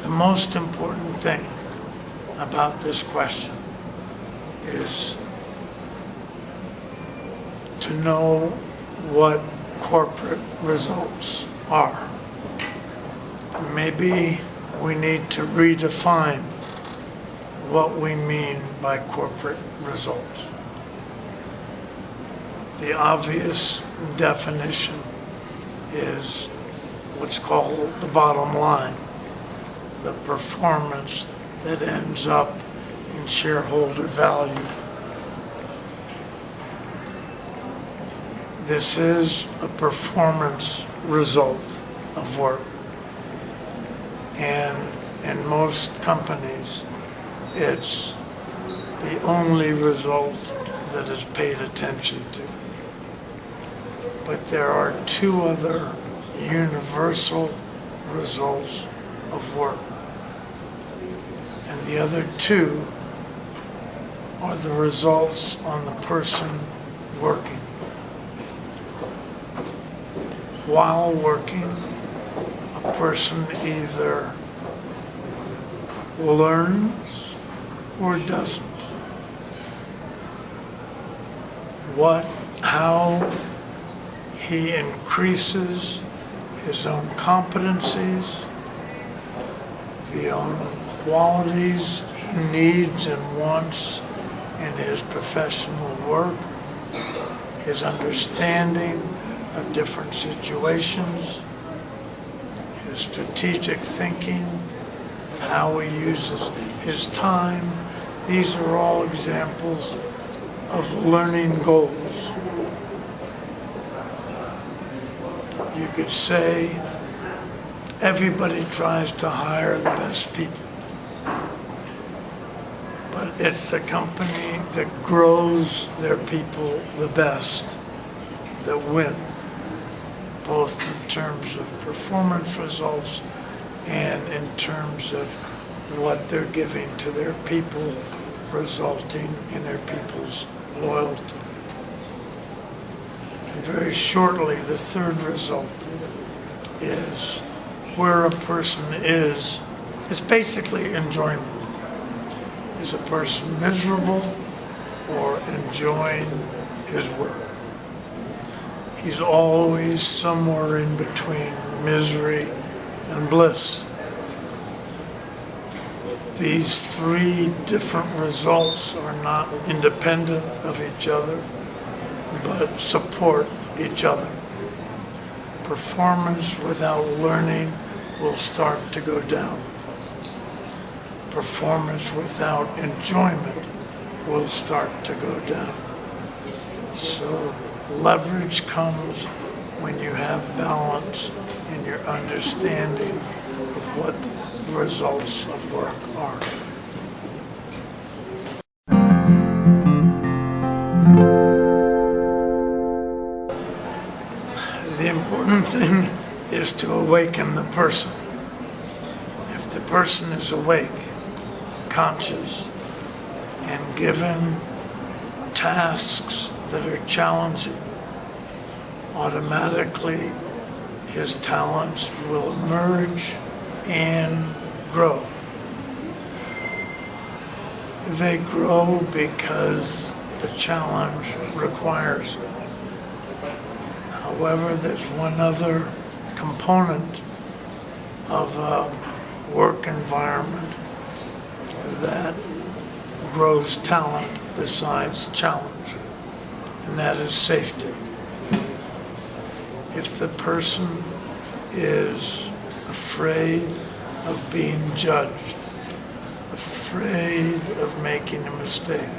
The most important thing about this question is to know what corporate results are. Maybe we need to redefine what we mean by corporate results. The obvious definition is what's called the bottom line, the performance that ends up in shareholder value. This is a performance result of work. And in most companies, it's the only result that is paid attention to. But there are two other universal results of work. And the other two are the results on the person working. While working, a person either learns or doesn't. How he increases his own competencies, the own qualities he needs and wants in his professional work, his understanding of different situations, his strategic thinking, how he uses his time. These are all examples of learning goals. You could say everybody tries to hire the best people, but it's the company that grows their people the best that win, both in terms of performance results and in terms of what they're giving to their people, resulting in their people's loyalty. And very shortly, the third result is where a person is. It's basically enjoyment. Is a person miserable or enjoying his work? He's always somewhere in between misery and bliss. These three different results are not independent of each other, but support each other. Performance without learning will start to go down. Performance without enjoyment will start to go down. So leverage comes when you have balance in your understanding of what the results of work are. The important thing is to awaken the person. If the person is awake, conscious, and given tasks that are challenging, automatically his talents will emerge and grow. They grow because the challenge requires it. However, there's one other component of a work environment that grows talent besides challenge, and that is safety. If the person is afraid of being judged, afraid of making a mistake,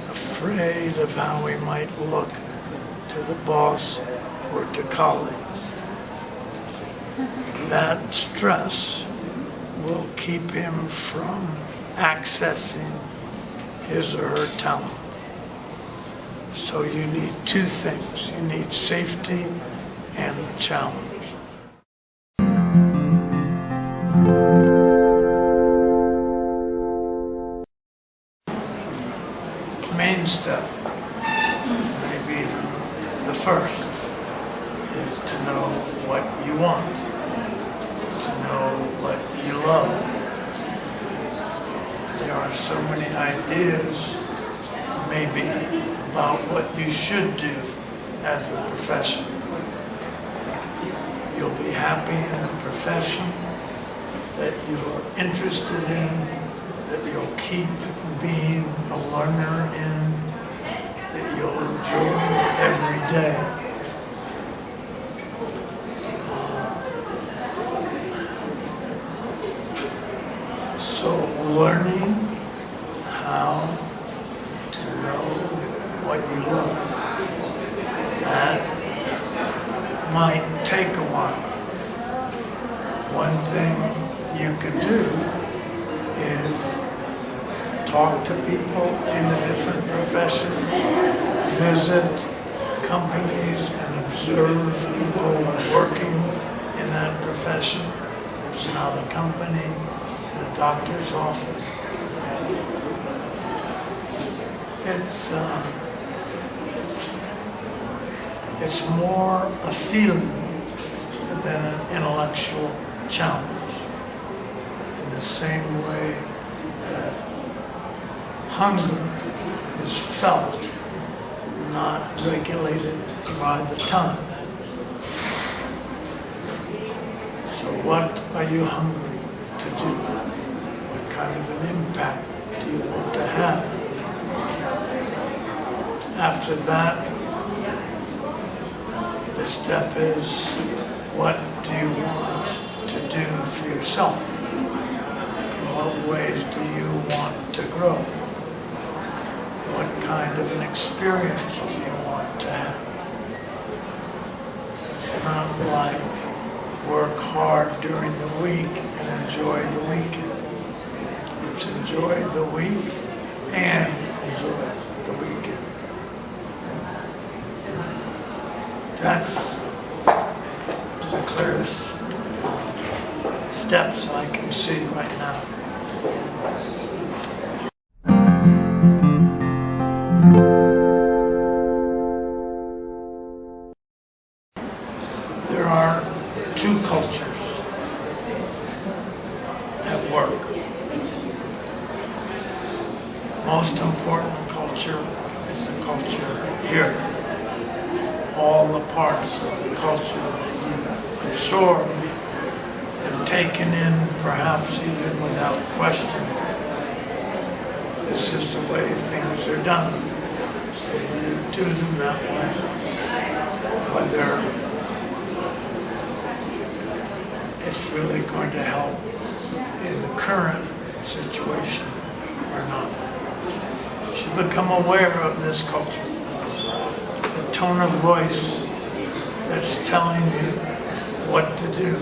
afraid of how he might look to the boss or to colleagues, that stress will keep him from accessing his or her talent. So you need two things. You need safety and challenge. Main step, maybe even the first, is to know what you want, to know what you love. There are so many ideas, maybe, about what you should do as a profession. You'll be happy in the profession that you're interested in, that you'll keep being a learner in, that you'll enjoy every day. So learning how to know what you love, that might take a while. One thing you could do is talk to people in the different professions, visit companies and observe people working in that profession. It's not a company, in a doctor's office. It's more a feeling than an intellectual challenge. In the same way that hunger is felt, not regulated by the tongue. So what are you hungry to do? What kind of an impact do you want to have? After that, the step is, what do you want to do for yourself? In what ways do you want to grow? What kind of an experience do you want to have? It's not like work hard during the week and enjoy the weekend. It's enjoy the week and enjoy the weekend. That's the clearest steps I can see right now. There are two cultures at work. Most important culture is the culture here. All the parts of the culture that you've absorbed and taken in, perhaps even without question. This is the way things are done. So you do them that way. Whether it's really going to help in the current situation or not. You should become aware of this culture. The tone of voice that's telling you what to do,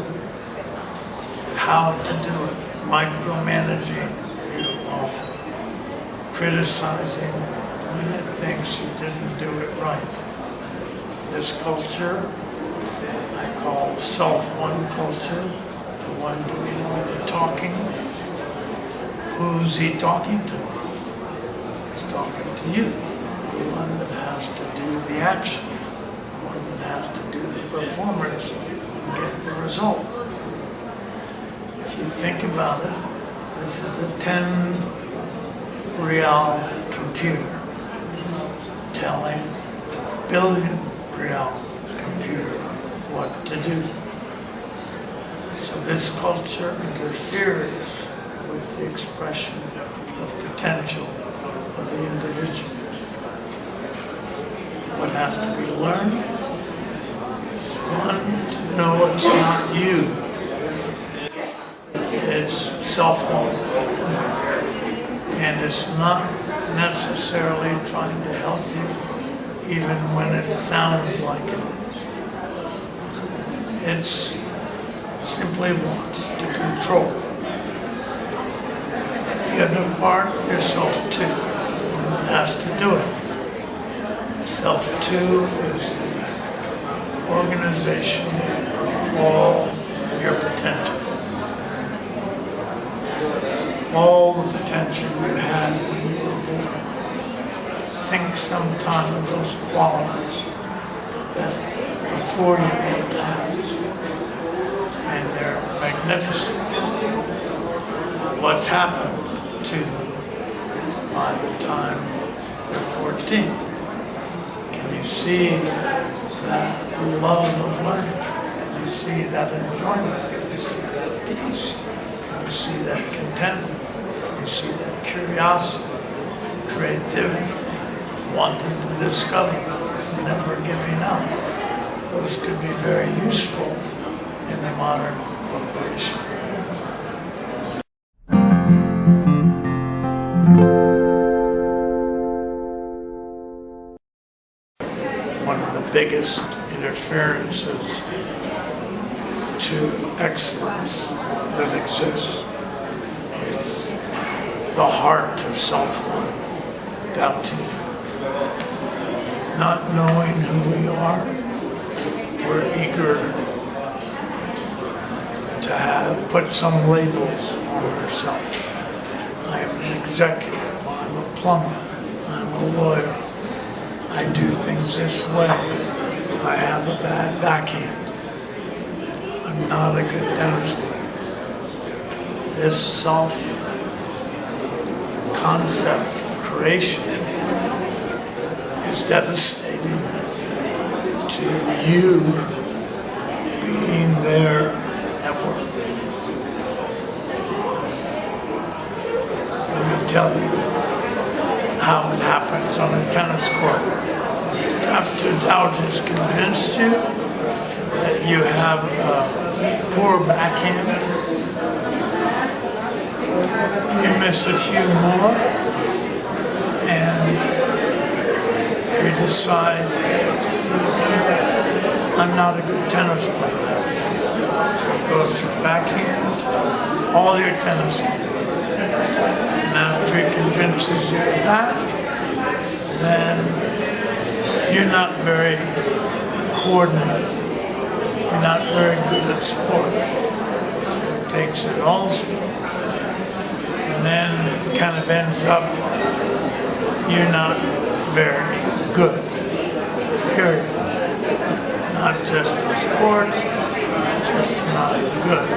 how to do it, micromanaging you often, criticizing when it thinks you didn't do it right. This culture I call self-one culture, the one doing all the talking. Who's he talking to? He's talking to you, the one that has to do the action, the one that has to do the performance and get the result. If you think about it, this is a 10 real computer telling a billion real computer what to do. So this culture interferes with the expression of potential of the individual. What has to be learned is, one, to know it's not you. It's self-owned. And it's not necessarily trying to help you, even when it sounds like it is. It simply wants to control. The other part is self-two, the one that has to do it. Self-two is the organization of all your potential. All the potential you had when you were born. Think sometime of those qualities that the 4-year-old has, and they're magnificent. what's happened to them by the time they're 14. Can you see that love of learning? Can you see that enjoyment? Can you see that peace? Can you see that contentment? Can you see that curiosity, creativity, wanting to discover, never giving up? Those could be very useful in the modern corporation. One of the biggest interferences to excellence that exists, it's the heart of self-one, doubting you, not knowing who we are. We're eager to put some labels on ourselves. I am an executive, I'm a plumber, I'm a lawyer, I do things this way, I have a bad backhand, I'm not a good tennis player. This self-concept creation is devastating to you being there at work. Let me tell you how it happens on a tennis court. After doubt has convinced you that you have a poor backhand, you miss a few more, and you decide, I'm not a good tennis player. So it goes from backhand, all your tennis games. And after he convinces you of that, then you're not very coordinated. You're not very good at sports. So it takes it all sports. And then it kind of ends up, you're not very good, period. Not just in sports, just not good.